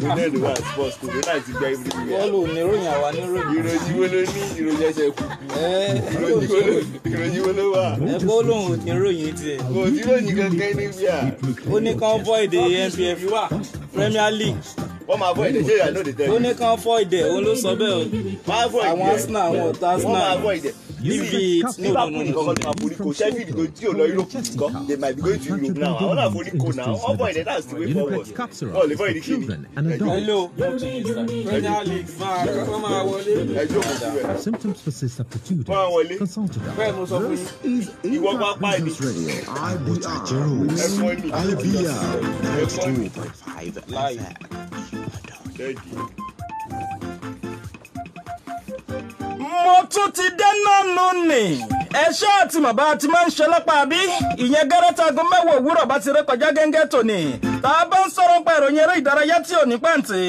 Ìròyìn ló wà sports kò náà ti gbẹ ibi ìgbẹ́. Bọ́ọ̀lù níròyìn àwa níròyìn. Ìròyìn wo ló ní ìròyìn ẹsẹ̀ kù? Ìròyìn wo ló wà? Bọ́ọ̀lù níròyìn tiẹ̀. Kò sí ìròyìn kankan níbi à. Ó ní kán void NPF wà Premier League. Wọ́n máa void ṣé ìyá náà lè tẹ̀lé. Ó ní kán void ẹ̀ òun ló sọ bẹ́ẹ̀ o. Máa void ẹ̀. Àwọn Arsenal àwọn ọ̀tá Arsenal. Wọ́n máa void ẹ̀. Liverpool nìkan máa forí ko Sheffield tó tí ò lọ Europe nìkan they might be going to Europe now àwọn náà forí ko now wọ́n void ẹ̀ that's the way forward wọ́n lè void kí ni. Hello Premier League máa wọlé. Ẹjọ́ kò sí rẹ̀. Symptoms persist after 2 Máa wọlé. days. Consult a doctor. Bẹ́ẹ̀ mo sọ fún yín. Ìwọ pápá ẹni. Ẹ̀fọ́ ni. Ẹ̀fọ́ ni. Láì. Mo tún ti dé náà lónìí. Ẹ̀ṣọ́ àti màbá ti máa ń ṣe lápá bí. Ìyẹn gẹ́rẹ́ta aago 10 òwúrọ̀ bá ti ré kọjá gẹ́gẹ́ tòní. Tá a bá ń sọ̀rọ̀ pa ìròyìn eré ìdárayá tí ò ní pàǹtí.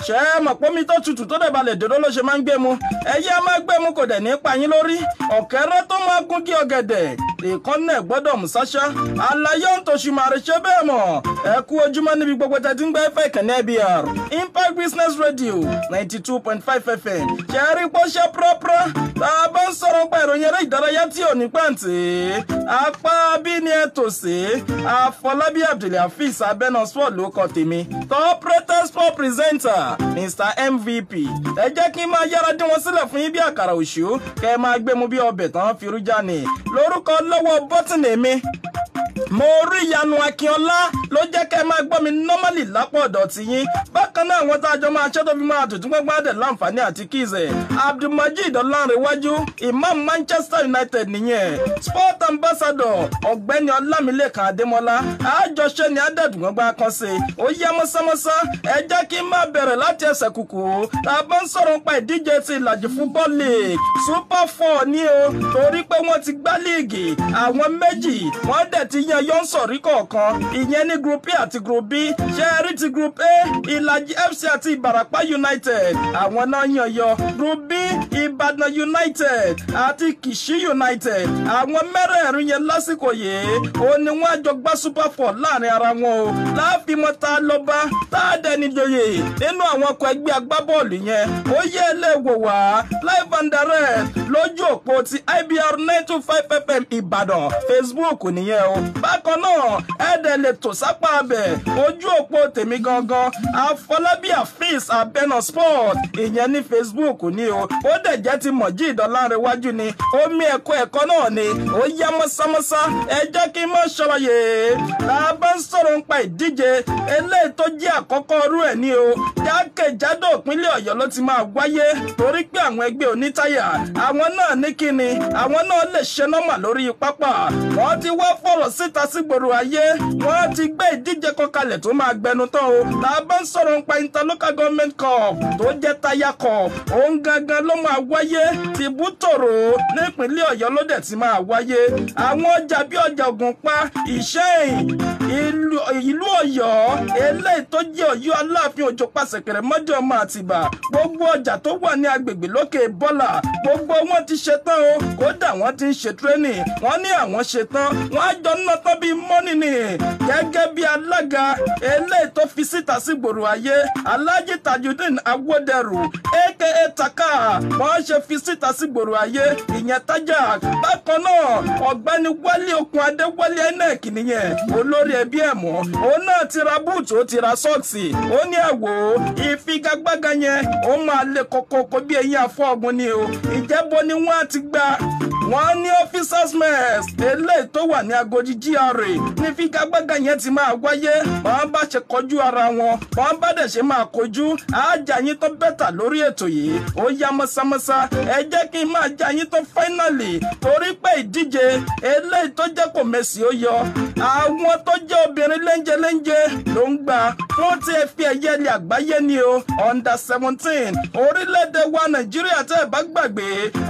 Ṣé ẹ mọ̀ pé omi tó tutù tó dẹ̀ balẹ̀ dòdó ló ṣe máa ń gbé mu? Ẹyẹ a máa gbé mu kò dẹ̀ ní pa yín lórí. Ọ̀kẹ́rẹ́ tó máa gún kí ọ̀gẹ̀dẹ̀. Ìkànnì ẹ̀ gbọ́dọ̀ mú sáṣá. Àlàyé ń tòṣì màrí ṣe bẹ́ẹ̀ mọ̀. Ẹ kú ojúmọ́ níbi gbogbo tẹ́tí ń gbé fẹ́ ìkànnì ABR. Impact Business Radio 92.5 FM. Ṣé ẹ rí pọ́ṣẹ́ púrọ́púrọ́? Tá a bá ń sọ̀rọ̀ pa ìròyìn eré ìdárayá tí ò ní pàǹtí. Apá bí ni ẹ tò sí. Afọlábí Abdulhafiz Abẹ́nàsọ́ ló kọ tèmi. Top rated sport presenter Mr MVP. Ẹ jẹ́ kí n máa yára dín wọn sílẹ̀ fún yín bí àkàrà òṣù. Kẹ́ ẹ máa gbé mu bí ọbẹ̀ tán fi rú jáde. Lórúkọ lọ́wọ́ bọ́tìnì mi. Mo rí Ìyanu Akínọlá ló jẹ́ kẹ́ máa gbọ́ mi normally lápò ọ̀dọ̀ tí yín. Bákan náà àwọn tá a jọ máa ṣẹ́ tó fi máa tuntun gbọ́ngbọ́n àdẹ̀ láǹfààní àti kíìsẹ̀. Abdulmajid Ọlánrewájú Imam Manchester United nìyẹn. Sport ambassador Ọ̀gbẹ́ni Ọlámilékan Adémọ́lá. Àjọṣe ni àdẹ̀dùngbọ́ngbọ́n kan sí. Ó yá mọ́sámọ́sá. Ẹ jẹ́ kí n máa bẹ̀rẹ̀ láti ẹsẹ̀ kùkù. Tá a bá ń sọ̀rọ̀ nípa ìdíje ti ìlàjì football league. Super 4 ni o. Torí pé wọ́n ti gbá líìgì. Àwọn méjì wọ́n dẹ̀ ti yan yọ ń sọ̀rí kọ̀ọ̀kan ìyẹn ní group A àti group B ṣe é rí ti group A Ìlàjì FC àti Ìbàràpá United àwọn náà yan yọ group B Ìbàdàn United àti Kìṣí United àwọn mẹ́rẹ̀ẹ̀rin yẹn lásìkò yìí ó ní wọ́n á jọ gbá Super 4 láàrin ara wọn o láàfin ta lọ́ba tá a dẹni joyè nínú àwọn ọkọ̀ ẹgbẹ́ agbábọ́ọ̀lù yẹn ó yẹ ẹlẹ́wò wá live and direct lójú òpó ti IBR 925 FM Ìbàdàn Facebook nìyẹn o. Bákan náà ẹ̀ẹ́dẹ̀ lè tò sápá abẹ̀ ojú òpó tèmi gangan Afọlábí Hafiz Abẹ́nà Sport ìyẹn ní Facebook ní o ó dẹ̀ jẹ́ ti Mojeed Ọlánrewájú ni omi ẹ̀kọ́ náà ni ó yá mọ́sámọ́sá ẹ jẹ́ kí n mọ́ ṣọlọ́yè tá a bá ń sọ̀rọ̀ nípa ìdíje eléyìí tó jẹ́ àkọ́kọ́ ọrú ẹ̀ ní o jákèjádò ìpínlẹ̀ Ọ̀yọ́ ló ti máa wáyé torí pé àwọn ẹgbẹ́ onítáyà àwọn náà ní kíni àwọn náà lè ṣe nọ́mà lórí pápá wọ́n ti wá fọ̀rọ̀ síta sígboro ayé wọ́n ti gbé ìdíje kan kalẹ̀ tó máa gbẹnu tán o tá a bá ń sọ̀rọ̀ nípa interlocal government cup tó jẹ́ táyà cup òun gangan ló máa wáyé tìbútòrò nípínlẹ̀ Ọ̀yọ́ ló dẹ̀ ti máa wáyé àwọn ọjà bí ọjà Ògùnpa Ìṣẹ́yìn ìlú Ọ̀yọ́ eléyìí tó jẹ́ Ọ̀yọ́ Aláàfin Òjó Pàṣẹkẹrẹ mọ́jọ ọmọ Àtìbà gbogbo ọjà tó wà ní agbègbè lókè Bọ́là gbogbo wọn ti ṣetán o kódà wọ́n ti ń ṣe training wọ́n ní àwọn ṣetán wọ́n á jọ ná tán bíi mọ́nì ni gẹ́gẹ́ bí alága eléyìí tó fi síta sí gbòòrò ayé Alhaji Tajudeen Awódẹrù aka Taka wọ́n ṣe fi síta sí gbòòrò ayé ìyẹn Tajak bákan náà ọ̀gbẹ́ni Wálé Okun Adéwálé INEC nìyẹn olórí ẹbí ẹ̀ mọ́ òun náà ti ra búùtù ó ti ra sọ́ọ̀sì ó ní ẹ̀wò ìfigagbága yẹn ó máa lé kókó bí eyín afọ́ọ̀gùn ni o ìjẹ́bọ ni wọ́n á ti gbà wọ́n ní officers mess eléyìí tó wà ní Agodi GRA ní figagbága yẹn ti máa wáyé wọ́n bá ṣe kọjú ara wọn wọ́n bá dẹ̀ ṣe máa kojú àjà yín tó bẹ́tà lórí ètò yìí ó yá mọ́sámọ́sá ẹ jẹ́ kí n máa já yín tó finally torí pé ìdíje eléyìí tó jẹ́ kò mẹ́sì ó yọ àwọn tó jẹ́ obìnrin léńjẹléńjẹ ló ń gbà wọ́n ti fi ẹ̀yẹ ilẹ̀ àgbáyé ni o under 17 orílẹ̀-èdè wa Nàìjíríà tẹ́ ẹ̀ bá gbàgbé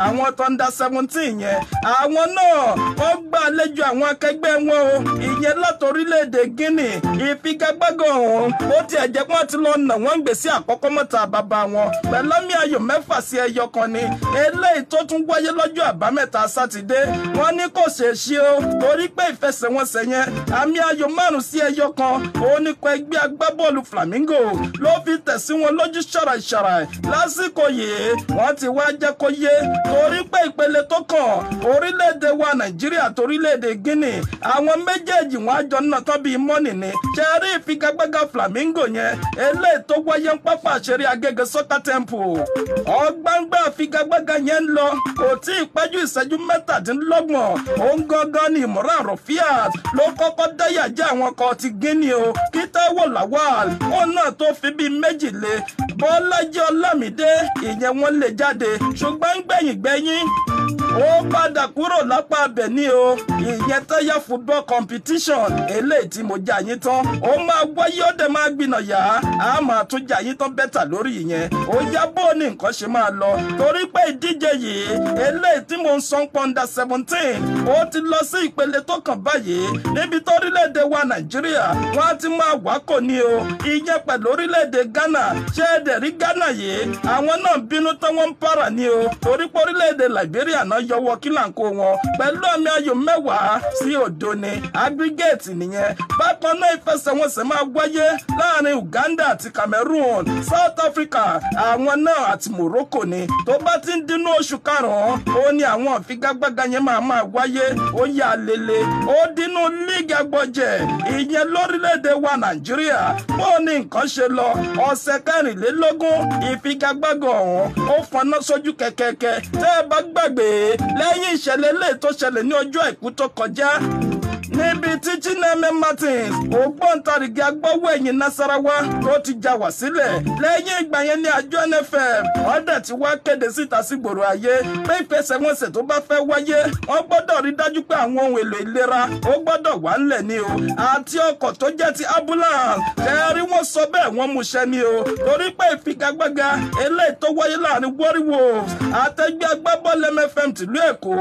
àwọn tó under 17 yẹn àwọn náà wọ́n gbà àlejò àwọn akẹgbẹ́ wọn o ìyẹn láti orílẹ̀-èdè Guinea ìfigagbága ọ̀hún ó ti ẹ̀jẹ̀ pé wọ́n ti lọ nà wọ́n gbèsè àkọ́kọ́ mọ́ta bàbá wọn pẹ̀lú àmì ayò 6 sí 1 kan ni eléyìí tó tún wáyé lọ́jọ́ àbámẹ́ta sátidé wọ́n ní kò ṣeé ṣe o torí pé ìfẹsẹ̀wọnsẹ̀ yẹn yẹn àmì ayò 5-1 òun ní kọ ẹgbẹ́ agbábọ́ọ̀lù Flamingo ló fi tẹ̀sí wọn lójú ṣàràṣàrà lásìkò yìí wọ́n ti wá jẹ́ kó yé torí pé ìpele tó kàn orílẹ̀-èdè wa Nàìjíríà torílẹ̀-èdè Guinea àwọn méjèèjì wọn àjọ náà tán bíi mọ́nì ni ṣe rí ìfigagbága Flamingo yẹn eléyìí tó wáyé ń pápá àṣírí Agége Soccer Temple ọgbàngbà ìfigagbága yẹn ń lọ kò tí ì pẹ́jù ìṣẹ́jú 27 òun gangan ni Imran Rafiat ló kọ́kọ́ dáyà jẹ́ àwọn kan ti Guinea o kí Táíwò Lawal òun náà tó fi bíi méjì lé Bọ́lájí Ọlámídé ìyẹn wọ́n lè jáde ṣùgbọ́n gbẹ̀yìn ó padà kúrò lápá abẹ ní o ìyẹn Táyà football competition eléyìí tí mo jà yín tán ó máa wáyé ó dẹ̀ máa gbìnà yá a máa tún jà yín tán bẹ́tà lórí ìyẹn ó yá bó ní nǹkan ṣe máa lọ torí pé ìdíje yìí eléyìí tí mo ń sọ pọ́ndà 17 ó ti lọ sí ìpele tó kàn báyìí níbi tó orílẹ̀-èdè wa Nàìjíríà wọ́n á ti máa wákò ní o ìyẹn pẹ̀lú orílẹ̀-èdè Ghana ṣé ẹ̀dẹ̀ rí Ghana yìí àwọn náà bínú tán wọ́n ń para ní o torí pé orílẹ̀-èdè Liberia náà yọwọ́ kílàǹkó wọn pẹ̀lú àmì ayò 10-0 ní aggregate nìyẹn bákan náà ìfẹsẹ̀wọnsẹ̀ máa wáyé láàrin Uganda àti Cameroon South Africa àwọn náà àti Morocco ni tó bá ti ń dínú oṣù karùn-ún ó ní àwọn ìfigagbága yẹn máa wáyé ó yà lélẹ̀ ó dínú líìgì agbọ̀jẹ̀ ìyẹn lórílẹ̀‐èdè wa Nàìjíríà bó ní nǹkan ṣe lọ ọ̀sẹ̀ 24 ìfigagbága ọ̀hún ó fọná sójú kẹ̀kẹ́kẹ́ tẹ́ ẹ bá gbàgbé lẹ́yìn ìṣẹ̀lẹ̀ lè tó ṣẹlẹ̀ ní ọjọ́ àìkú tó kọjá níbi tí Chineme Martins ògbóǹtarìgì agbọ́wọ́ ẹ̀yìn Nasarawa tó ti já wá sílẹ̀ lẹ́yìn ìgbà yẹn ní àjọ NFF wọ́n dẹ̀ ti wá kéde síta sí gbòòrò ayé pé ìfẹsẹ̀wọnsẹ̀ tó bá fẹ́ wáyé wọ́n gbọ́dọ̀ rí dájú pé àwọn ohun èlò ìlera ó gbọ́dọ̀ wà ńlẹ̀ ni o àti ọkọ̀ tó jẹ́ ti ambulance ẹ̀rí wọ́n sọ bẹ́ẹ̀ wọ́n mú ṣẹ ni o torí pé ìfigagbága eléyìí tó wáyé láàrin Warri Wolves àtẹgbẹ́ agbábọ́ọ̀lù MFM tìlú Èkó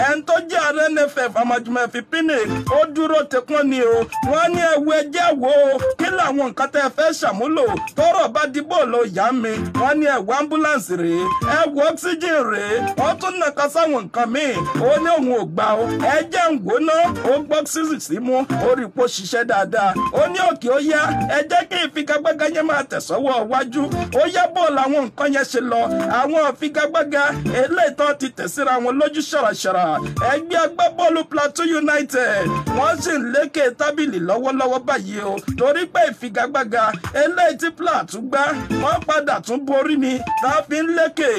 ẹni tó jẹ́ ààrẹ NFF Amajumefi Pinnick ó dúró tẹkùn ni o wọ́n ní ẹwù ẹjẹ́ wo kí làwọn nǹkan tẹ́ fẹ́ ṣàmúlò tọ́rọ̀ bá dìbò lọ yá mi wọ́n ní ẹwù ambulance rèé ẹwù oxygen rèé wọ́n tún nàka sáwọn nǹkan míì ó ní òun ò gbà ó ẹjẹ́ ń gbóná ó gbọ́ oxygen sí mú orí ipò ṣiṣẹ́ dáadáa ó ní òkè ó yá ẹ jẹ́ kí ìfigagbága yẹn máa tẹ̀sọ́wọ́ wájú ó yá bó làwọn nǹkan yẹn ṣe lọ àwọn ìfigagbága eléyìí tó ti tẹ̀síra wọn lójú ṣàràṣàrà ẹgbẹ́ agbábọ́ọ̀lù Plateau United wọ́n sì ń lékè tábìlì lọ́wọ́lọ́wọ́ báyìí o torí pé ìfigagbága eléyìí tí Plateau gbá wọ́n padà tún borí ni tá a fi ń lékè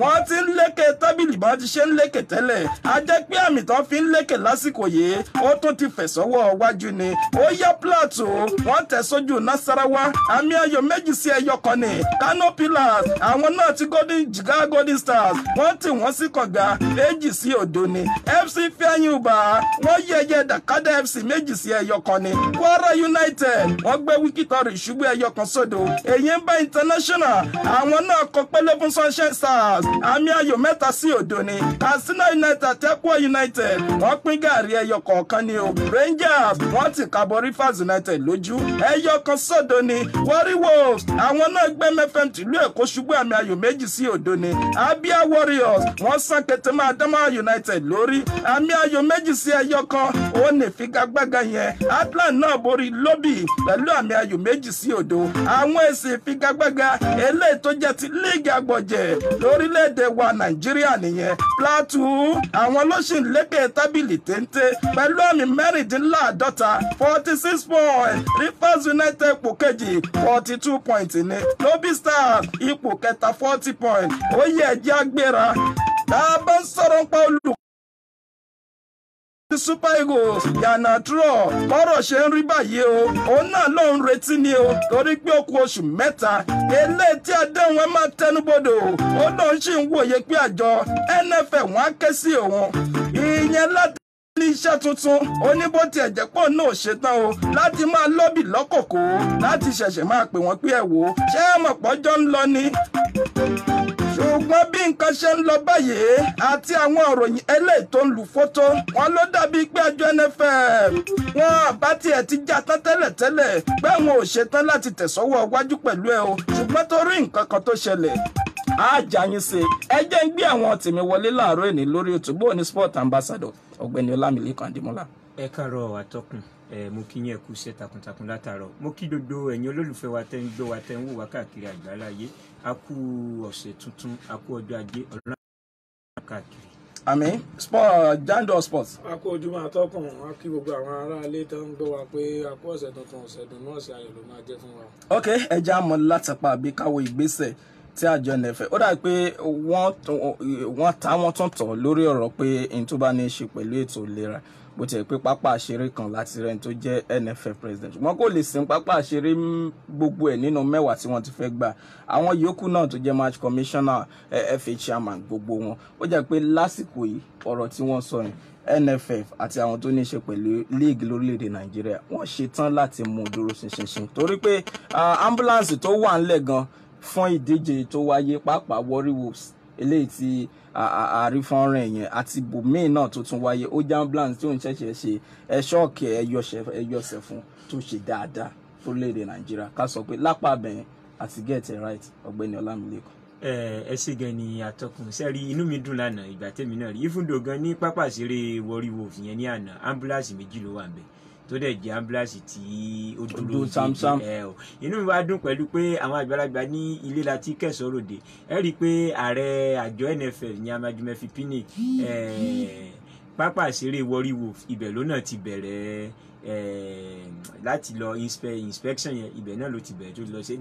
wọ́n ti ń lékè tábìlì bá ti ṣe ń lékè tẹ́lẹ̀ a jẹ́ pé àmì tán fi ń lékè lásìkò yìí ó tún ti fẹ̀sọ́wọ́ wájú ni ó yá Plateau wọ́n tẹ̀ sójú Nasarawa àmì ayò 2-1 ni Kano Pillars àwọn náà ti Jigawa Golden Stars wọ́n tì wọ́n sí kànga 2-0 ni FC Ifeanyiuba wọ́n yẹyẹ Dakada FC 2-1 ni Kwara United wọ́n gbé Wikitory ṣubú 1 sódò Eyimba International àwọn náà kọ pẹ́lẹ́ fún Sunshine Stars àmì ayò 3-0 ni Katsina United Tekwa United wọ́n pín gàrí 1 ni o Rangers wọ́n ti kàbọ̀ Rivers United lójú 1 sódò ni Warri Wolves àwọn náà gbé MFM tìlú Èkó ṣubú àmì ayò 2-0 ni Abia Warriors wọ́n sàn kété máa Adamawa United lórí àmì ayò 2-1 ó ní ìfigagbága yẹn Atlant náà borí Lobby pẹ̀lú àmì ayò 2-0 àwọn èsì ìfigagbága eléyìí tó jẹ́ ti líìgì agbọ̀jẹ̀ lórílẹ̀‐èdè wa Nàìjíríà nìyẹn Plateau àwọn ló ṣì ń lékè tábìlì téńté pẹ̀lú àmì 54 46 points Rivers United ipò kejì 42 points ní Lobby Stars ipò kẹta 40 points ó yẹ ẹjẹ́ agbéra tá a bá ń sọ̀rọ̀ pa olùkọ́ Super Eagles yànnà trọ bọ́rọ̀ ṣe ń rí báyìí o òun náà ló ń retí ni o torí pé ó kù oṣù 3 eléyìí tí àdéhùn ẹ máa tẹnubodò ó lóun ṣì ń wòye pé àjọ NFL wọn á ké sí òun ìyẹn láti ní iṣẹ́ tuntun ó ní bó tiẹ̀ jẹ́ pọ̀ náà ṣetán o láti máa lọ́bì lọ́kòkò láti ṣẹ̀ṣẹ̀ máa pè wọ́n pé ẹ̀ wò ṣé ẹ mọ̀ pọ́jọ́ ń lọ ni ṣùgbọ́n bí nǹkan ṣe ń lọ báyìí àti àwọn òròyìn eléyìí tó ń lu fótó wọn ló dàbí pé àjọ NFF wọn àbá tiẹ̀ ti já tán tẹ́lẹ̀tẹ́lẹ̀ pé wọn ò ṣetán láti tẹ̀sọ́wọ́ wájú pẹ̀lú ẹ o ṣùgbọ́n torí nǹkan kan tó ṣẹlẹ̀ àjàyìn ṣe ẹ jẹ́ ń gbé àwọn tèmi wọlé láàárọ̀ ẹni lórí òtúbọ̀ ní sport ambassador ọ̀gbẹ́ni Ọlámilékan Adémọ́lá. ẹ káàárọ̀ atọ́kùn mo kí yín kú iṣẹ́ takuntakun látàárọ̀ mo kí gbogbo ẹ̀yin olólùfẹ́ wa tẹ́ ń gbọ́ wa tẹ́ ń wò wá káàkiri àgbáláyé a kú ọ̀sẹ̀ tuntun a kú ọjọ́ ajé ọlọ́run káàkiri. àmín sport Jandor Sports. a kú ojúmọ́ atọ́kùn a kí gbogbo àwọn aráalé tó ń gbọ́ wa pé a kú ọ̀sẹ̀ tuntun ọ̀sẹ̀ dùn náà ọ̀sẹ̀ ayọ̀ ló máa jẹ́ fún wa. ok ẹja mọ láti pa àbí káwọ ìgbésẹ̀ tí àjọ NFF ó dàbí pé wọ́n tún tọ̀ lórí ọ̀rọ̀ pé n tó bá ní í ṣe pẹ̀lú ètò ìlera bó tiẹ̀ pé pápá àṣeré kan láti rẹ̀ tó jẹ́ NFF president ṣùgbọ́n kò lè sin pápá àṣeré gbogbo ẹ̀ nínú 10 tí wọ́n ti fẹ́ gbà àwọn yòókù náà tó jẹ́ match commissioner FA chairman gbogbo wọn ó jẹ́ pé lásìkò yìí ọ̀rọ̀ tí wọ́n sọ yìí NFF àti àwọn tó ní í ṣe pẹ̀lú league lórílẹ̀‐èdè Nàìjíríà wọ́n ṣetán láti mú dúró ṣinṣin torí pé ambulance tó wà ńlẹ̀ gan fún ìdíje tó wáyé pàápàá Warri Wolves eléyìí tí àrífọ́nrán yẹn àti bòmíì náà tó tún wáyé ó jẹ́ ambulance tí òun ṣẹ̀ṣẹ̀ ṣe ẹ̀ṣọ́ọ̀kì ẹ̀yọ̀ṣẹ̀ fún tó ṣe dáadáa fórílẹ̀‐èdè Nàìjíríà ká sọ pé lápá bẹ̀yẹn àti get it right ọ̀gbẹ́ni Ọlámilékan. ẹ ṣe gan ni atọ́kùn sẹ́rí inú mi dùn lánàá ìgbà tèmi náà rí ìfúndò gan ní pápá ìṣeré Warri Wolves yẹn ní àná ambulance méjì ló wà ń bẹ̀ tó dẹ̀ jẹ́ ambulance tí ó dúró samsam inú mi wá dùn pẹ̀lú pé àwọn àgbàlagbà ní ilé láti kẹsàn-án ròde ẹ rí i pé ààrẹ àjọ NFF ní Amajumefi Pinnick pápá ìṣeré Warri Wolves ibẹ̀ ló náà ti bẹ̀rẹ̀ láti lọ inspection yẹn ibẹ̀ náà ló ti bẹ̀rẹ̀ tó lọ sí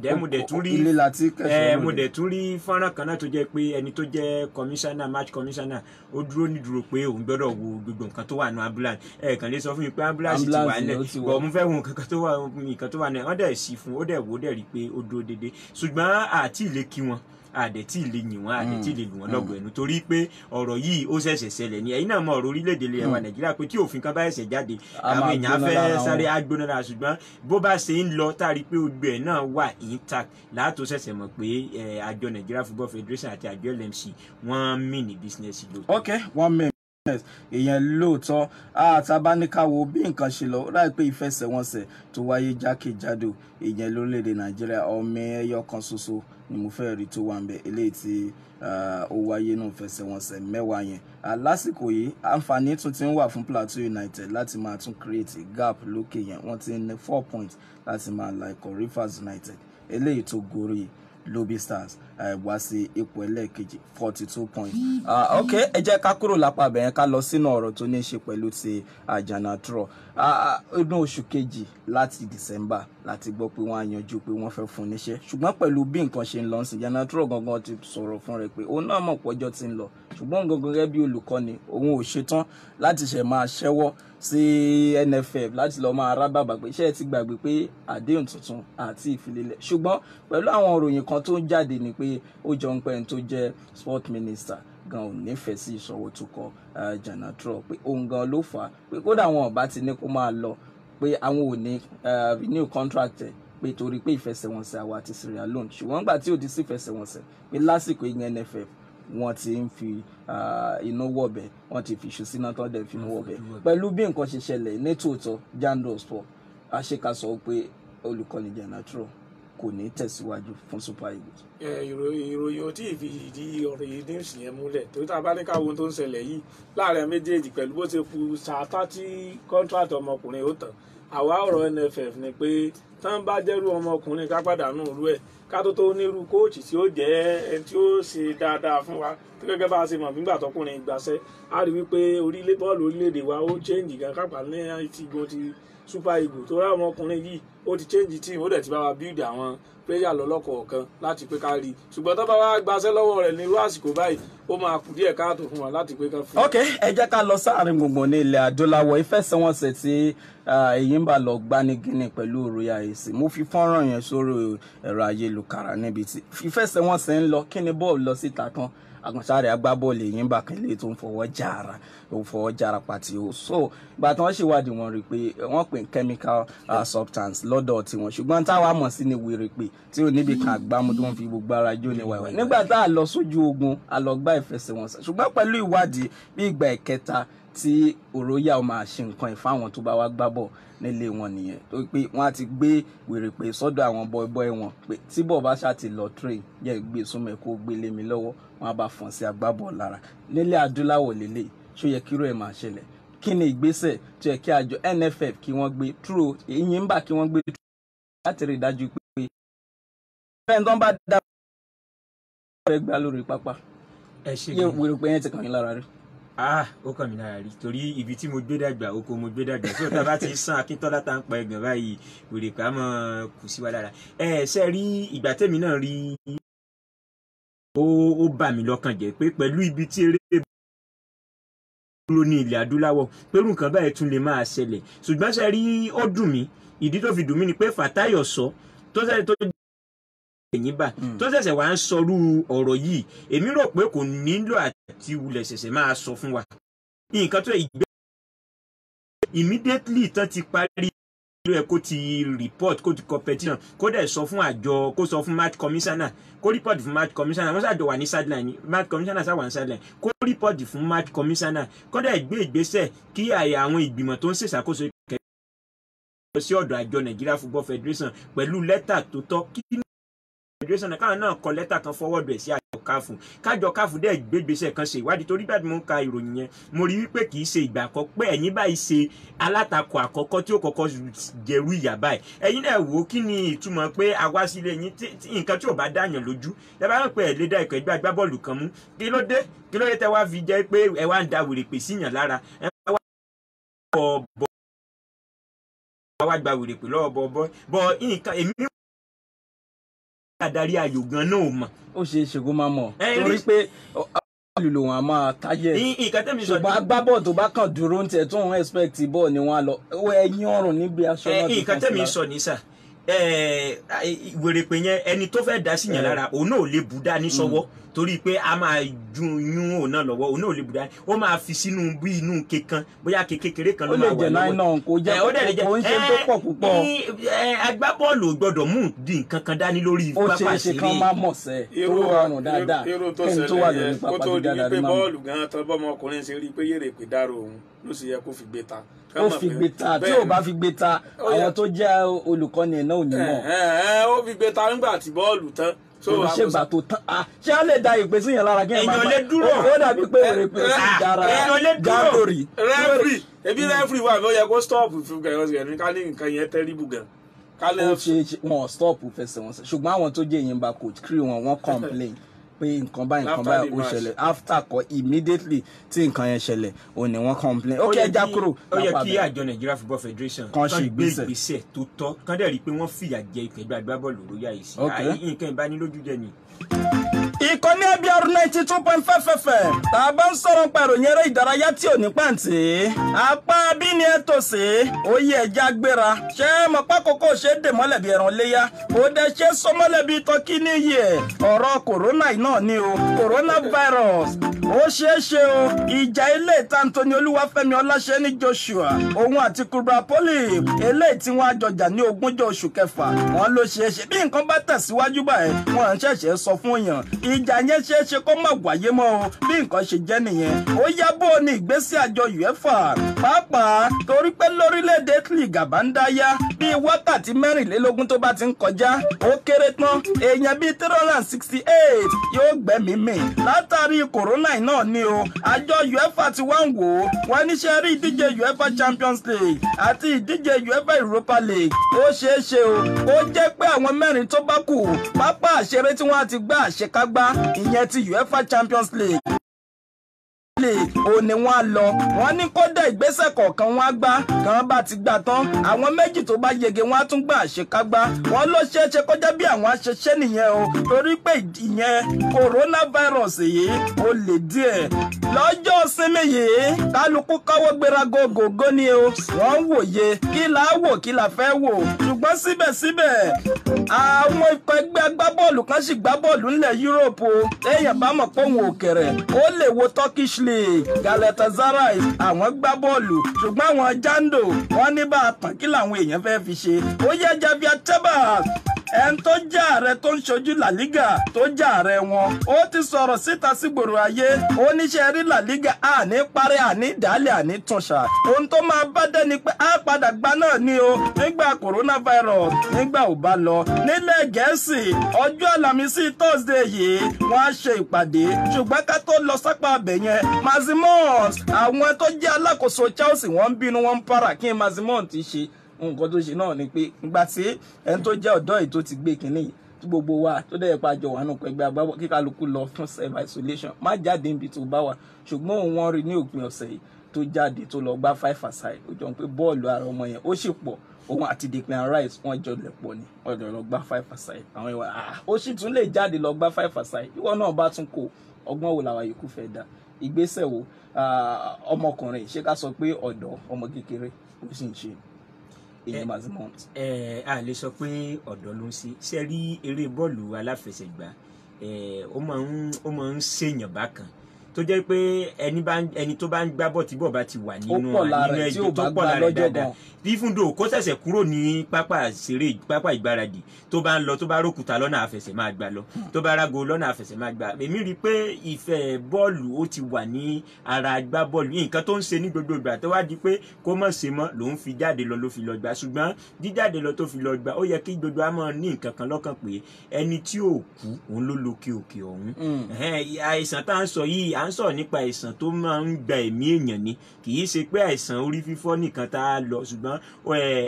mo dẹ̀ tún rí fọ́nrán kan náà tó jẹ́ pé ẹni tó jẹ́ commissioner match commissioner ó dúró nídúró pé òun gbọ́dọ̀ wo gbogbo nǹkan tó wà ní ambulance kàn lè sọ fún mi pé ambulance ti wà nílẹ̀ bọ̀ mo fẹ́ wo nǹkan tó wà nílẹ̀ wọ́n dẹ̀ sí fún ó dẹ̀ wò ó dẹ̀ rí i pé ó dúró déédéé ṣùgbọ́n àti ilé kí wọn àdẹ̀tí lè yìn wọ́n àdẹ̀tí lè lù wọ́n lọ́gọ̀ ẹnu torí pé ọ̀rọ̀ yìí ó ṣẹ̀ṣẹ̀ ṣẹlẹ̀ ní ẹ̀yin náà mọ ọ̀rọ̀ orílẹ̀-èdè ilẹ̀ wa Nàìjíríà pé tí òfin kan bá ẹ̀ṣẹ̀ jáde àwọn èèyàn fẹ́ sáré agbónára ṣùgbọ́n bó bá ṣe ń lọ táàrí pé ogbè ẹ̀ náà wà intact láàtò ṣẹ̀ṣẹ̀ mọ̀ pé àjọ Nigeria Football Federation àti àjọ LMC wọ́n mì ní business lò. ok wọ́n mì èèyàn lóòótọ́ àtàbáníkàwò bí nǹkan ṣe lọ ráì pé ìfẹsẹ̀wọnsẹ̀ tó wáyé jákèjádò ìyẹn lórílẹ̀‐èdè Nàìjíríà ọmọ ẹyọ kan ṣoṣo ni mo fẹ́ rí tó wà ń bẹ̀ eléyìí tí ó wáyé náà fẹsẹ̀wọnsẹ̀ 10 yẹn lásìkò yìí àǹfààní tún ti ń wà fún Plateau United láti máa tún create gap lókè yẹn wọ́n ti ní 4 points láti máa la ikọ̀ Rivers United eléyìí tó gorí Lobby Stars wá sí ipò ẹlẹ́ẹ̀kejì 42 points. ok ẹ jẹ́ ká kúrò lápá bẹ̀yẹn ká lọ sínú ọ̀rọ̀ tó ní í ṣe pẹ̀lú ti Jannatro ọdún oṣù kejì láti December láti gbọ́ pé wọ́n á yanjú pé wọ́n fẹ́ fún níṣẹ́ ṣùgbọ́n pẹ̀lú bí nǹkan ṣe ń lọ sí Jannatro gangan ti sọ̀rọ̀ fún rẹ̀ pé òun náà mọ̀ pọ́jọ́ ti ń lọ ṣùgbọ́n gangan gẹ́gẹ́ bí olùkọ́ni òun ò ṣetán láti ṣẹ̀ máa ṣẹ́wọ́ sí NFF láti lọ máa rábàbà pé iṣẹ́ ti gbàgbé pé àdéhùn tuntun àti ìfilélẹ̀ ṣùgbọ́n pẹ̀lú àwọn òròyìn kan tó ń jáde ni pé ó jọ ń pẹ́ ẹni tó jẹ́ sport minister gan ò nífẹ̀ẹ́ sí ìṣòwò tó kọ Jannatro pé òun gan ló fà á pé kódà àwọn ọba ti ní kó máa lọ pé àwọn ò ní renew contract pé torí pé ìfẹsẹ̀wọnsẹ̀ àwa àti Sierra Leone ṣùgbọ́n nígbà tí ò di sí ìfẹsẹ̀wọnsẹ̀ pé lásìkò ìyẹn NFF wọ́n ti ń fi inú wọ̀bẹ̀ wọ́n ti fi ìṣù síná tó dẹ̀ fi inú wọ̀bẹ̀ pẹ̀lú bí nǹkan ṣe ṣẹlẹ̀ ní tòótọ́ Jandor Sports àṣekàsọ pé olùkọ́ni Jannatro kò ní tẹ̀síwájú fún Super Eagles. ìròyìn ò tí ì fi ìdí ọ̀rọ̀ yìí ní ìsìn yẹn múlẹ̀ torí tá a bá ní káwọn tó ń ṣẹlẹ̀ yìí láàrin méjèèjì pẹ̀lú bó ṣe kù ṣáátá tí kọ́ńtrátì ọmọkùnrin ó tàn àwa ọ̀rọ̀ NFF ni pé tán bá jẹ́rú ọmọkùnrin ká pàdánù irú ẹ̀ ká tó nírú kóòtù tí ó jẹ́ ẹni tí ó ṣe dáadáa fún wa tó gẹ́gẹ́ bá a ṣe mọ̀ nígbà tọkùnrin ìgbàṣẹ́ á rí wípé bọ́ọ̀lù orílẹ̀-èdè wa ó change gan kápá ní ti igun ti Super Eagles tó rá ọmọkùnrin yìí ó ti change team ó dẹ̀ ti bá wa build àwọn player lọ́lọ́kọ̀ọ̀kan láti pé ká rí ṣùgbọ́n tó bá wá gbaṣẹ́ lọ́wọ́ rẹ̀ ní irú àsìkò báyìí ó máa kù díẹ̀ káàtó fún wa láti pé ká fún. ok ẹ jẹ́ ká lọ sáàrin gbùngbùn ní ilẹ̀ adúláwọ̀ ìfẹsẹ̀wọnsẹ̀ tí Enyimba lọ gbá ní Guinea pẹ̀lú Royal AC mo fi fọ́nrán yẹn sórí ẹ̀rọ ayélujára níbi tí ìfẹsẹ̀wọnsẹ̀ ń lọ kí ni bọ́ọ̀lù lọ síta kan àgbọ̀nsáré agbábọ́ọ̀lù Enyimba kan lè tó ń fọwọ́ jára pàtì o so ìgbà tí wọ́n ṣèwádìí wọn rí i pé wọ́n pè chemical substance lọ́dọ̀ tiwọn ṣùgbọ́n táwa mọ̀ sí ni wèrè pé tí ò níbi kan àgbámu tó ń fi gbogbo ara jó ní wàwà nígbà tá a lọ sójú ogun a lọ gbá ìfẹsẹ̀wọnsẹ̀ ṣùgbọ́n pẹ̀lú ìwádìí bí ìgbà ìkẹta tí Royal máa ṣe nǹkan ìfáwọn tó bá wá gbá bọ̀ nílé wọn nìyẹn tó pé wọ́n á ti gbé wèrè pé sọ́dọ̀ àwọn bọ́ẹ̀bọ́ẹ̀ wọn pé tí bọ̀ bá ṣáà ti lọ train yẹ gbé súnmọ́ kó gbé lé mi lọ́wọ́ wọn á bá fọ́n sí agbábọ̀ lára nílé adúláwọ̀ lélẹ̀ ṣó yẹ kíró ẹ̀ máa ṣẹlẹ̀ kí ni ìgbésẹ̀ tó yẹ kí àjọ NFF kí wọ́n gbé true ìyìn bá kí wọ́n gbé láti rí dájú pé fẹ́ẹ̀ tó ń bá dá ẹ gbà lórí pápá yẹ wèrè pé yẹn ti kàn yín lára rí. Ó kàn mí lára rí torí ibi tí mo gbé dàgbà oko mo gbé dàgbà tí òtá bá ti sàn Akíntọ́lá tá ń pa ẹ̀gàn báyìí wèrè pé a mọ̀ kù sí wa lára. Ṣe rí ìgbà tèmi náà rí ó bà mí lọ́kàn jẹ́ pé pẹ̀lú ibi tí eré dúró ní ilẹ̀ adúláwọ̀ pẹ̀lú nǹkan báyìí tún lè máa ṣẹlẹ̀ ṣùgbọ́n ṣe rí ó dùn mí ìdí tó fi dùn mí ni pé Fatai Oso tó ṣẹ̀ṣẹ̀ tó ẹ̀yìn bá tó ṣẹ̀ṣẹ̀ wá ń sọrú ọ̀rọ̀ yìí èmi rò pé kò nílò àti wulẹ̀ ṣẹ̀ṣẹ̀ máa sọ fún wa nǹkan tó ìgbẹ́ immediately tán ti parí ló yẹ kó ti report kó ti competition kó dẹ̀ sọ fún àjọ kó sọ fún match commissioner kó report fún match commissioner wọ́n ṣàjọ wà ní sideline match commissioner ṣàwà ní sideline kó report fún match commissioner kó dẹ̀ gbé ìgbésẹ̀ kí àwọn ìgbìmọ̀ tó ń ṣèṣàkóso lọ sí ọ̀dọ̀ àjọ Nigeria Football Federation pẹ̀lú lẹ́tà tó tọ́ kí federation káwọn náà kọ lẹ́tà kan fọwọ́dù ẹ̀ sí àjọ káfù kájọ káfù dẹ̀ gbégbèsè kan ṣe ìwádìí torí bẹ́ẹ̀ ni mo ń ka ìròyìn yẹn mo rí wípé kì í ṣe ìgbà àkọ́kọ́ ẹ̀yin báyìí ṣe alátakò àkọ́kọ́ tí ó kọ́kọ́ jẹ̀rú ìyà báyìí ẹ̀yin náà wò ó kí ni ìtumọ̀ pé àwa sílé yín nǹkan tí ò bá dáyàn lójú ẹ bá rò pé ẹ lè dá ikọ̀ ẹgbẹ́ agbábọ́ọ̀lù kan mú kí ló dé tẹ wá fi jẹ́ pé ẹ wá ń da wèrè pè síyàn lára ẹ wá gba wèrè pè lọ́wọ́ bọ́ nǹkan èmi adarí ayò gan náà ò mọ̀. Ó ṣe é ṣe kó máa mọ̀ torí pé olùlò wọn a máa táyẹ̀ ṣùgbọ́n agbábọ́ọ̀ tó bá kàn dúró ń tẹ̀ tó ń expect bọ́ọ̀ ni wọ́n á lọ ẹ̀yìn ọrùn níbi aṣọ náà. nǹkan tẹ́mi sọ ní sà wèrè pé yẹn ẹni tó fẹ́ dá sí yàn lára òun náà ò lè bù dání sọ́wọ́ torí pé a máa yún òun náà lọ́wọ́ òun náà ò lè bù dání ó máa fi sínú bí inú kekan bóyá kékeré kan ló máa wà lọ́wọ́. ó lè jẹ́ náà kó jẹ́ kó ń ṣe tó pọ̀ púpọ̀. agbábọ́ọ̀lù gbọ́dọ̀ mú di nǹkan kan dání lórí pápá ìṣeré. ó ṣe é ṣe kán máa mọ̀ sẹ́ tó rọrùn dáadáa kí n tó wà lórí pápá dídára rí máa mọ̀. ó tó di pé bọ́ọ̀lù gan-an tán bọ́mọkùnrin ṣe rí i pé yèrè pé dárò òun ló sì yẹ kó fi gbé ta. ó fi gbé ta tí ò bá fi gbé ta àwọn tó jẹ́ olùkọ́ni ẹ̀ náà ò ní mọ̀. ó fi gbé ta nígbà tí bọ́ọ̀lù tán olùṣègbà tó tán ṣé a lè da ìpè sí yẹn lára kí ẹ máa èèyàn lè dúró ó dàbí pé èrè pé sí dára jándórì. rẹ́fìrì wà ló yẹ kó stop fún kẹ̀kẹ́ ká ní nǹkan yẹn tẹ́rìbù gan. ó ṣe wọn stop fẹsẹ̀ wọn ṣùgbọ́n àwọn tó jẹ́ ìyẹn bá coach kiri wọ́n complain pé nǹkan báyìí ó ṣẹlẹ̀ after kọ immediately tí nǹkan yẹn ṣẹlẹ̀ ó ní wọ́n complain. ó kẹ́ ẹ já kúrò. ó yẹ kí àjọ Nigeria Football Federation kan ṣe ìgbésẹ̀ tó tọ́ kán dẹ̀ rí i pé wọ́n fìyà jẹ ìpẹ́gbẹ́ agbábọ́ọ̀lù lóyà yìí sí nǹkan ìbanilójú jẹ ni. Ìkànnì ABR 92.5 FM tá a bá ń sọ̀rọ̀ pa ìròyìn eré ìdárayá tí ò ní pàǹtí apá bí ni ẹ tò sí oyè ẹja gbéra ṣé mọ̀pá kókó ṣe dè mọ́lẹ̀ bí ẹran léyà ó dẹ̀ ṣe sọ mọ́lẹ̀ bí tọ́kí níyì ẹ̀ ọ̀rọ̀ kòrónà náà ni o coronavirus ó ṣeé ṣe o ìjà ilé ìtàntó ni Olúwafẹ́mi Ọláṣẹ́ní Joshua òun àti Kubra Poli eléyìí tí wọ́n àjọjà ní 20 oṣù kẹfà wọ́n ló ṣeé ṣe bí nǹkan bá tẹ̀síwájú báyìí wọ́n ń ṣẹ̀ṣẹ̀ sọ fún yàn ìjà yẹn ṣeé ṣe kó má wáyé mọ́ o bí nǹkan ṣe jẹ́ nìyẹn ó yá bó ní ìgbésí àjọ UEFA pàápàá torí pé lórílẹ̀‐èdè Italy gàbá ń dáyà bíi wákàtí 24 tó bá ti ń kọjá ó kéré tán èèyàn bíi 368 yóò gbẹ́mìí mì látàrí kòrónà náà ni o àjọ UEFA ti wá ń wò ó wọ́n níṣẹ́ rí ìdíje UEFA Champions League àti ìdíje UEFA Europa League ó ṣeé ṣe o ó jẹ́ pé àwọn mẹ́rin tó bá kù pápá àṣeré tí wọ́n á ti gbá àṣekágbá ìyẹn ti UEFA Champions League ó ní wọ́n á lọ wọ́n ní kódà ìgbésẹ̀ kọ̀ọ̀kan wọ́n á gbá kan bá ti gbà tán àwọn méjì tó bá yege wọ́n á tún gbà àṣekágbá wọ́n ló ṣeé ṣe kọjá bí àwọn aṣeṣe nìyẹn o torí pé ìyẹn coronavirus yìí ó lè díẹ̀ lọ́jọ́ sinmi yìí kálukú káwọ́ gbéra gógógó ni o wọ́n ń wòye kí là á wò kí là fẹ́ wò ṣùgbọ́n síbẹ̀síbẹ̀ àwọn ikọ̀ ẹgbẹ́ agbábọ́ọ̀lù kan sì gbá bọ́ọ̀lù ńlẹ̀ Europe o èèyàn bá mọ̀ pé òun ò kẹ̀rẹ̀ ó lè wo Turkish League Galatasaray àwọn gbá bọ́ọ̀lù ṣùgbọ́n àwọn Jando wọ́n ní bá a tàn kí làwọn èèyàn fẹ́ fi ṣe ó yẹ Javier Tebas ẹn tó jẹ́ ààrẹ tó ń ṣojú La Liga tó jẹ́ ààrẹ wọn ó ti sọ̀rọ̀ síta sí gbòòrò ayé oníṣẹ́ rí La Liga àní parí àní ìdálẹ̀ àní túnṣà ohun tó máa bá dé ni pé á padà gbá náà ni o nígbà coronavirus nígbà ò bá lọ nílẹ̀ Gẹ̀ẹ́sì ọjọ́ Àlàmísì Thursday yìí wọ́n á ṣe ìpàdé ṣùgbọ́n ká tó lọ sápá abẹ yẹn Maximus àwọn tó jẹ́ alákòóso Chelsea wọ́n ń bínú wọ́n ń para kí Maximus ti ṣe nǹkan tó ṣe náà ni pé ìgbà tí ẹni tó jẹ́ ọ̀dọ́ yìí tó ti gbé kínní yìí tí gbogbo wa tó dẹ̀ pa jọ wà nù pẹ̀gbẹ́ agbábọ̀ kí kálukú lọ fún self isolation má jáde níbi tó bá wà ṣùgbọ́n òun wọ́n rí ní òpin ọ̀sẹ̀ yìí tó jáde tó lọ gbá 5-a-side ó jọ pé bọ́ọ̀lù ara ọmọ yẹn ó sì pọ̀ òun àti Declan Rice wọ́n jọ lẹ̀ pọ̀ ni wọ́n jọ lọ gbá 5-a-side àwọn ìwà ó sì tún lè jáde lọ gbá 5-a-side ìwọ náà bá tún kó ọgbọ́n wo làwọn yòókù fẹ́ dá ìgbésẹ̀ wo ọmọkùnrin ṣé ká sọ pé ọ̀dọ́ ọmọ kékeré ó sì ń ṣe a lè sọ pé ọ̀dọ́ ló ń ṣe rí eré bọ́ọ̀lù aláfẹsẹ̀gbá ó máa ń ṣèyàn bákan tó jẹ́ pé ẹni tó bá ń gbá bọ̀ tí bọ̀ bá ti wà nínú ẹgbẹ́ tó pọ̀ lára dáadáa bí fúndò kó ṣẹ̀ṣẹ̀ kúrò ní pápá ìgbáradì tó bá ń lọ tó bá rókúta lọ́nà àfẹsẹ̀ máa gbá lọ tó bá rágo lọ́nà àfẹsẹ̀ máa gbá èmi rí i pé ìfẹ́ bọ́ọ̀lù ó ti wà ní ara gbá bọ́ọ̀lù nǹkan tó ń ṣe ní gbogbo ìgbà tó wá di pé kó mọ̀ ṣe mọ́ lòún fi jáde lọ ló fi lọ gbá ṣùgbọ́n jíjáde lọ tó fi lọ gbá ó yẹ kí gbogbo àmọ́ ní nǹkan kan lọ́kàn pé ẹni tí ò kú òun ló lókè òkè ọ̀hún àìsàn tá à ń sọ yìí à ń sọ̀rọ̀ nípa àìsàn tó máa ń gba ẹ̀mí èèyàn ni kì í ṣe pé àìsàn orí fífọ́ nìkan tá a lọ ṣùgbọ́n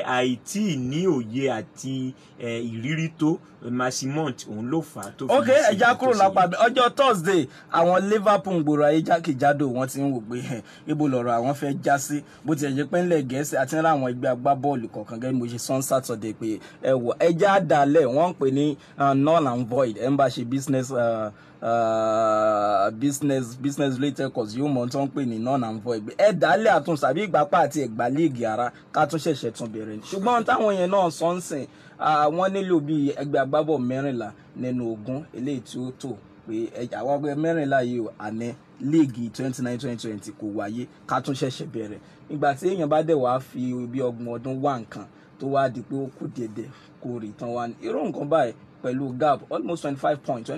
àìtí ní òye àti ìrírí tó Maximus òun ló fà á tó fi. ok ẹja kúrò lápá ọjọ́ Thursday àwọn Liverpool gbòòrò ayé jákèjádò wọ́n ti ń wò pé ibo lọ̀rọ̀ àwọn fẹ́ já sí bó ti jẹ́ pé ńlẹ̀ Gẹ̀ẹ́sì àti ńlá àwọn ẹgbẹ́ agbábọ́ọ̀lù kọ̀ọ̀kan gẹ́gẹ́ mo ṣe sọ Saturday pé ẹja àdàlẹ̀ wọ́n ń pè ní null and void ẹ̀ ń bá ṣe business related cause yóò mọ̀ tó ń pè ní null and void ẹ dálẹ̀ àtúnṣe àbí ìgbàpá àti ẹ̀gbá líìgì ara ká tún ṣẹ̀ṣẹ̀ tún bẹ̀rẹ̀ ni ṣùgbọ́n táwọn yẹn náà sọ ń sìn wọ́n nílò bíi ẹgbẹ́ agbábọ̀ 14 nínú 20 eléyìí tí ó tó pé àwọn ẹgbẹ́ 14 yìí àní líìgì 2019-2020 kò wáyé ká tún ṣẹ̀ṣẹ̀ bẹ̀rẹ̀ ìgbà tí èèyàn bá dẹ̀ wá fi bí 30 ọdún wá nǹkan tó wá di pé ó kù dẹ̀dẹ̀ kò rí tán wá ní irú nǹkan báyìí pẹ̀lú gap almost 25 points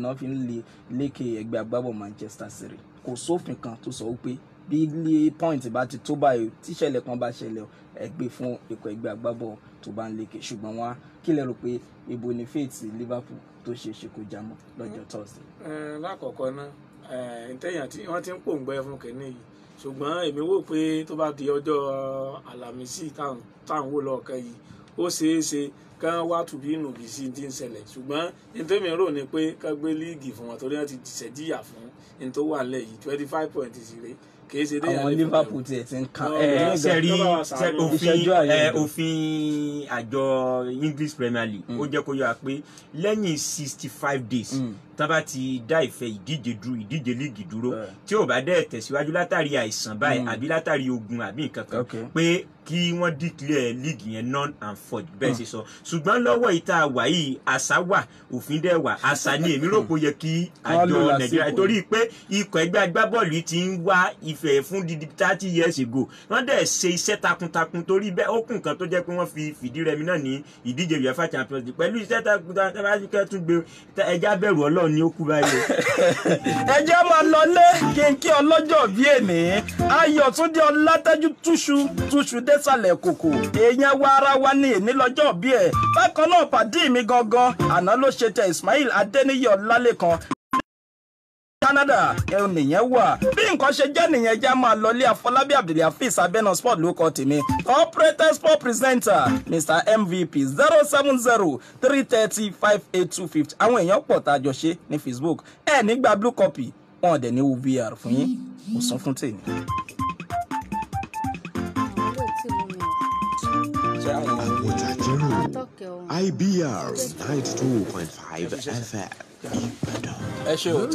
náà fi ń lékè ẹgbẹ́ agbábọ̀ Manchester City kò sófin kan tó sọ wípé bí ilé point bá ti tó báyìí tíṣẹ̀lẹ̀ kan bá ṣẹlẹ̀ ẹgbẹ́ fún ikọ̀ ẹgbẹ́ agbábọ̀ tó bá ń lékè ṣùgbọ́n wọn kí lẹ rò pé ibo ni faith Liverpool tó ṣe kó jámọ́ lọ́jọ́ Thursday. lákọ̀ọ́kọ́ náà ntẹ̀yàn tí wọ́n ti ń pòǹgbẹ́ fún kẹ́ni yìí ṣùgbọ́n èmi wò pé tó bá di ọjọ́ Àlàmísì táwọn wò lọ́ọ̀kan yìí ó ṣeé ṣe kán wá tùbí nùbí sí ti ń ṣẹlẹ̀ ṣùgbọ́n ntẹ́mi rò ní pé ká gbé líìgì fún wọn torí wọn ti ṣẹ̀díyà fún ní tó wà lẹ̀ yìí 25 points rèé kìí ṣe déyà àwọn Liverpool tiẹ̀ ti ń kan sẹ́rí òfin àjọ English Premier League ó jẹ́ kó yára pé lẹ́yìn 65 days tán bá ti dá ìfẹ́ ìdíje líìgì dúró tí ò bá dẹ̀ tẹ̀síwájú látàrí àìsàn báyìí àbí látàrí ogun àbí nǹkan kan pé kí wọ́n declare league yẹn non and void bẹ́ẹ̀ ṣe sọ ṣùgbọ́n lọ́wọ́ ìta wà yìí àṣà wà òfin dẹ̀ wà àṣà ni èmi rò pé ó yẹ kí àjọ Nàìjíríà torí pé ikọ̀ ẹgbẹ́ agbábọ́ọ̀lù ti ń wá ìfẹ́ fún 30 years ago wọ́n dẹ̀ ṣe iṣẹ́ takuntakun torí bẹ́ẹ̀ ó kún kan tó jẹ́ pé wọ́n fi fìdí rẹmi náà ní ìdíje UEFA Champions League pẹ̀lú iṣẹ́ takuntakun tún gbé ẹja bẹ̀rù Ọlọ́run ní ó kú báyìí. ẹjẹ́ máa lọ lé kínkí ọlọ́jọ́ bí èní Ayọ̀túndé Ọlátẹ́jú túṣu désàlẹ̀ kòkò èèyàn wa ara wa ní èní lọ́jọ́ bí ẹ̀ bákan náà pàdé mi gangan àná ló ṣe tẹ Ismail Adéníyì Ọlálékan Canada nìyẹn wà bí nǹkan ṣe jẹ́ nìyẹn já máa lọlé Afọlábí Abdulhafiz Abẹ́nà sport ló kọ tèmi operator sport presenter Mr MVP 070-330-58250 àwọn èèyàn pọ̀ tá a jọ ṣe ní Facebook nígbà blue copy wọn dẹ̀ ní VR fún yín mo sọ fún tèmi. IBR 92.5 FM. ẹ ṣé o.